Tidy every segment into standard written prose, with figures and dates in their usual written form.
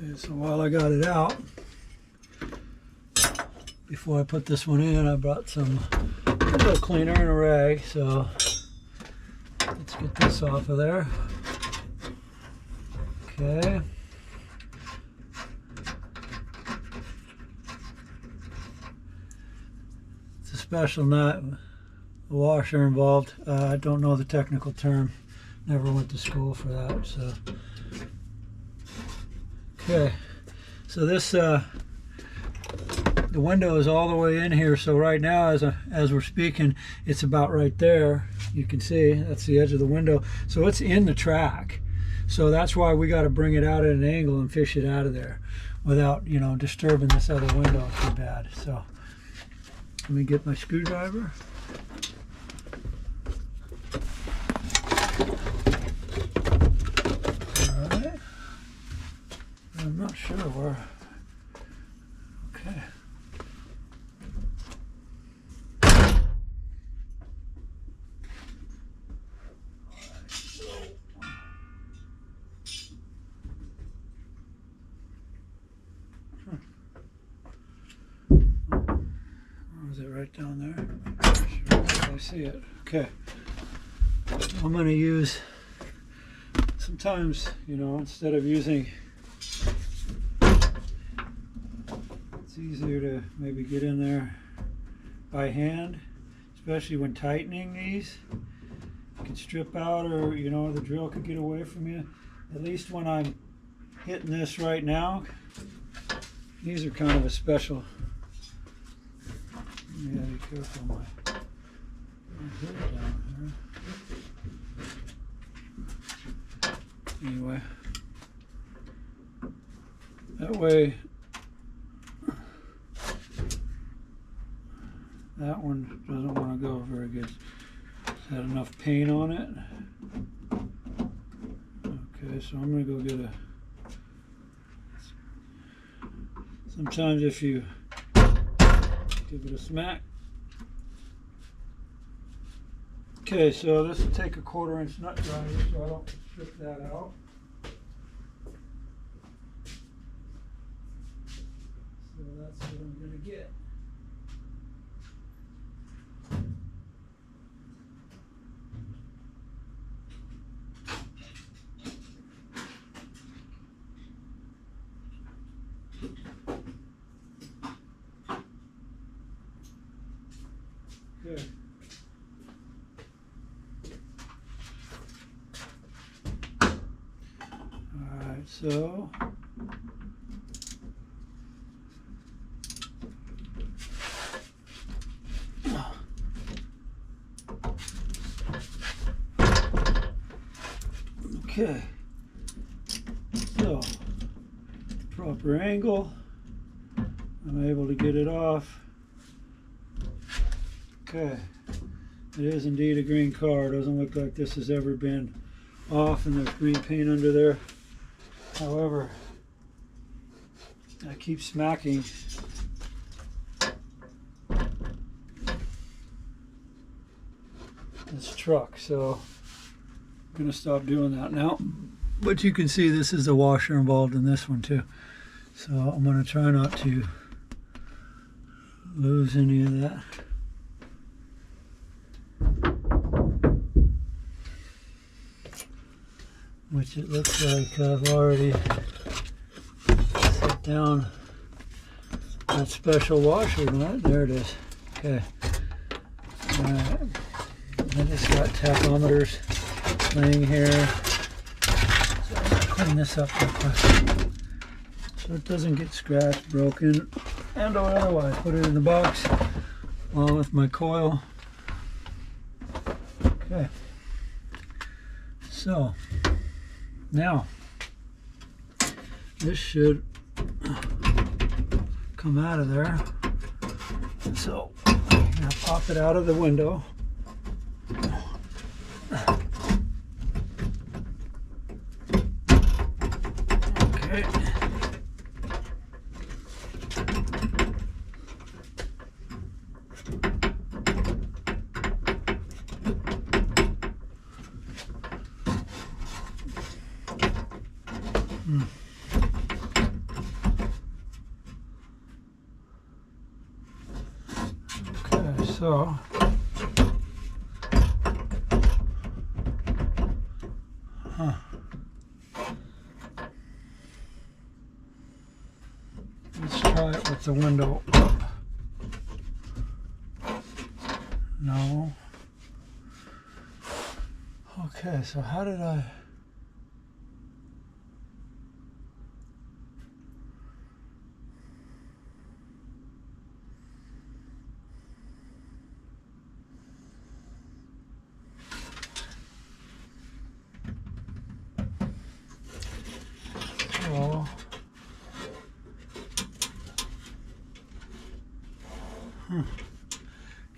Okay, so while I got it out, before I put this one in, I brought some window cleaner and a rag. So let's get this off of there. Okay. It's a special nut, a washer involved. I don't know the technical term. Never went to school for that. So okay. So this the window is all the way in here. So right now, as we're speaking, it's about right there. You can see that's the edge of the window. So it's in the track. So that's why we got to bring it out at an angle and fish it out of there without, you know, disturbing this other window too bad. So let me get my screwdriver. All right. I'm not sure where. Okay. Is it right down there? Sure, I see it. Okay. I'm going to use, sometimes, you know, instead of using, it's easier to maybe get in there by hand, especially when tightening these. You can strip out, or, you know, the drill could get away from you. At least when I'm hitting this right now, these are kind of a special. Yeah, be careful, my hood down here. Anyway, that way, that one doesn't want to go very good. It's had enough paint on it. Okay, so I'm going to go get a. Sometimes if you give it a smack. Okay, so this will take a 1/4-inch nut grinder, so I don't strip that out. So that's what I'm going to get. Okay. Alright, so okay, so proper angle, I'm able to get it off. Okay, it is indeed a green car. It doesn't look like this has ever been off, and there's green paint under there. However, I keep smacking this truck, so I'm going to stop doing that now. But you can see this is a washer involved in this one too. So I'm going to try not to lose any of that. Which it looks like I've already set down that special washer nut. There it is. Okay. Alright. I just got tachometers laying here. So I'm going to clean this up real quick so it doesn't get scratched, broken, and or otherwise. Put it in the box along with my coil. Okay. So now, this should come out of there. So, I'm going to pop it out of the window. Okay. So let's try it with the window up. No. Okay, so how did I... Oh.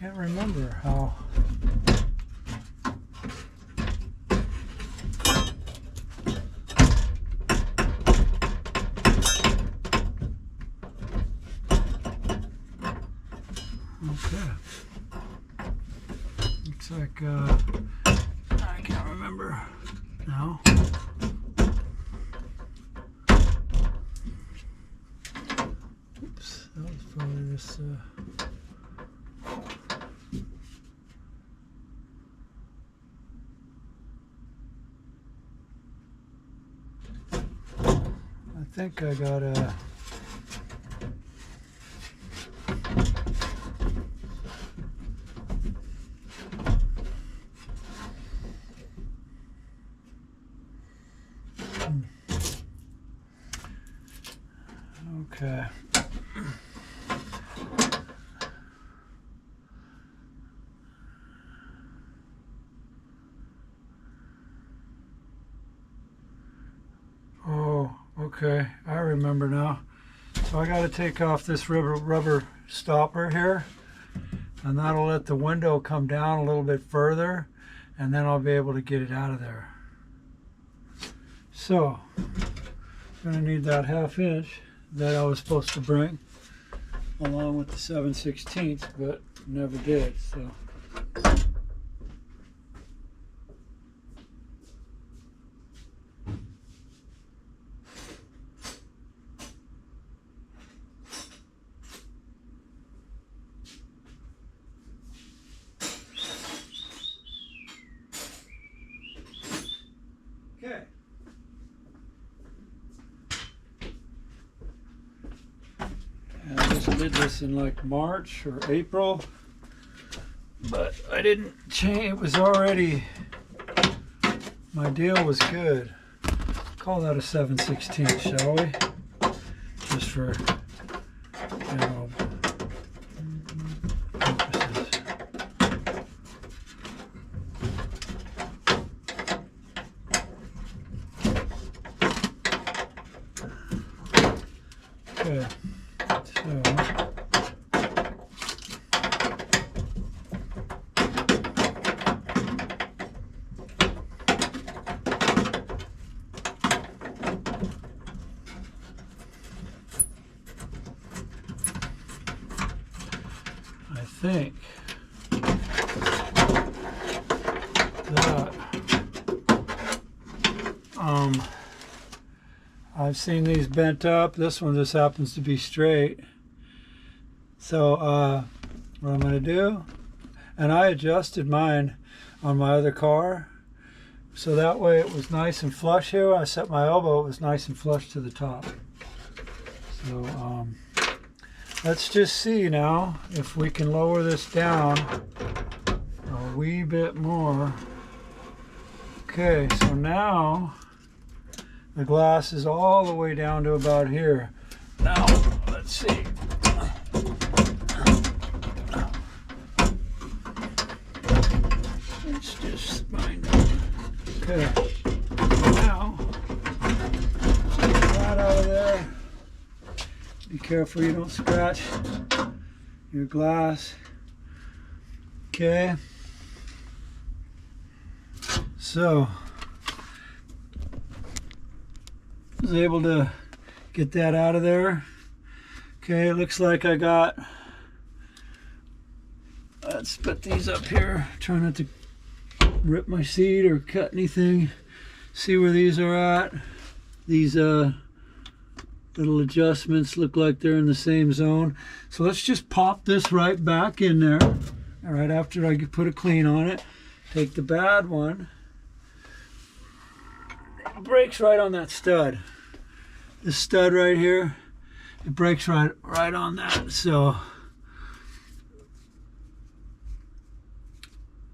Can't remember how. Okay. Looks like I can't remember now. Oops, that was probably this. I think I got a. Okay. Oh, okay. I remember now. So I got to take off this rubber stopper here, and that'll let the window come down a little bit further, and then I'll be able to get it out of there. So I'm going to need that 1/2 inch that I was supposed to bring along with the 7/16, but never did. So okay. And I just did this in like March or April, but I didn't change. It was already, my deal was good. Call that a 7/16, shall we? Just for, you know, purposes. Okay. So, I think that I've seen these bent up. This one just happens to be straight. So what I'm going to do, and I adjusted mine on my other car, so that way it was nice and flush here. When I set my elbow, it was nice and flush to the top. So let's just see now if we can lower this down a wee bit more. Okay, so now the glass is all the way down to about here. Now, let's see. Let's just find it. Okay, now, take that out of there. Be careful you don't scratch your glass. Okay. So, I was able to get that out of there. Okay, it looks like I got, let's put these up here. Try not to rip my seat or cut anything. See where these are at. These little adjustments look like they're in the same zone. So let's just pop this right back in there. right after I put a clean on it, take the bad one. It breaks right on that stud. This stud right here, it breaks right on that. So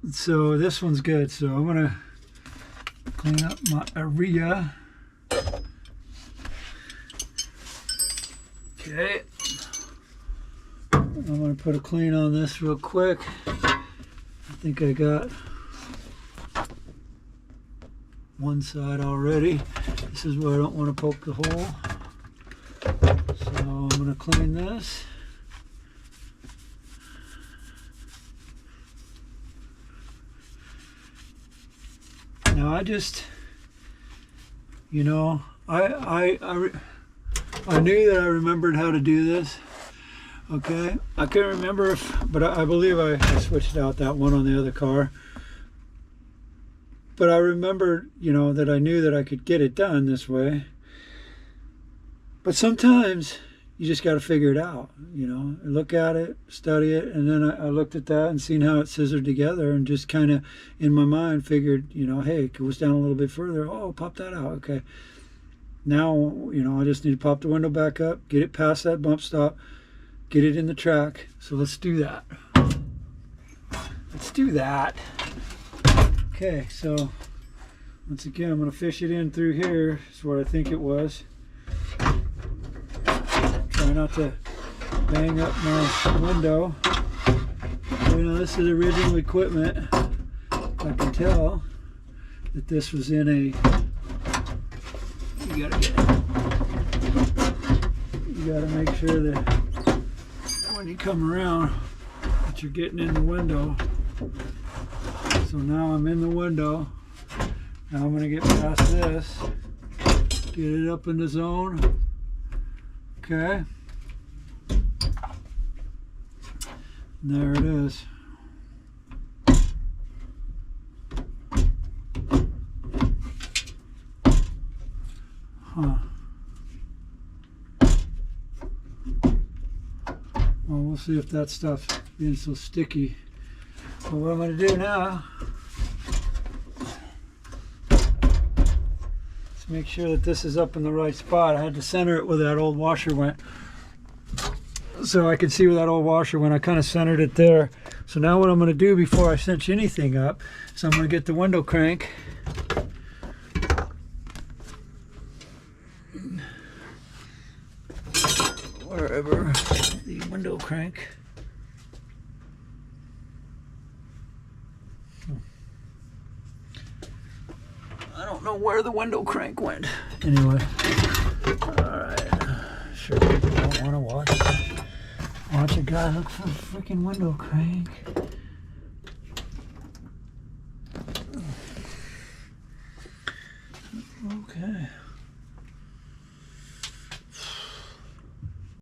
this one's good. So I'm gonna clean up my area. Okay. I'm going to put a clean on this real quick. I think I got one side already. This is where I don't want to poke the hole. So I'm going to clean this. Now I just, you know, I knew that I remembered how to do this. Okay, I can't remember if, but I believe I switched out that one on the other car. But I remember, you know, that I knew that I could get it done this way. But sometimes you just got to figure it out, you know. Look at it, study it, and then I looked at that and seen how it scissored together, and just kind of in my mind figured, you know, hey, it goes down a little bit further. Oh, pop that out. Okay. Now, you know, I just need to pop the window back up, get it past that bump stop, get it in the track. So let's do that. Let's do that. Okay, so once again, I'm going to fish it in through here. Is where I think it was. Try not to bang up my window. You know, this is original equipment. I can tell that this was in a. You gotta make sure that when you come around that you're getting in the window. So now I'm in the window. Now I'm gonna get past this, get it up in the zone. Okay. And there it is. Huh. Well, we'll see if that stuff's being so sticky. But what I'm going to do now is make sure that this is up in the right spot. I had to center it where that old washer went. So I could see where that old washer went. I kind of centered it there. So now what I'm going to do before I cinch anything up is I'm going to get the window crank. Wherever the window crank. I don't know where the window crank went. Anyway, alright. Sure people don't want to watch a guy look for a freaking window crank. Okay.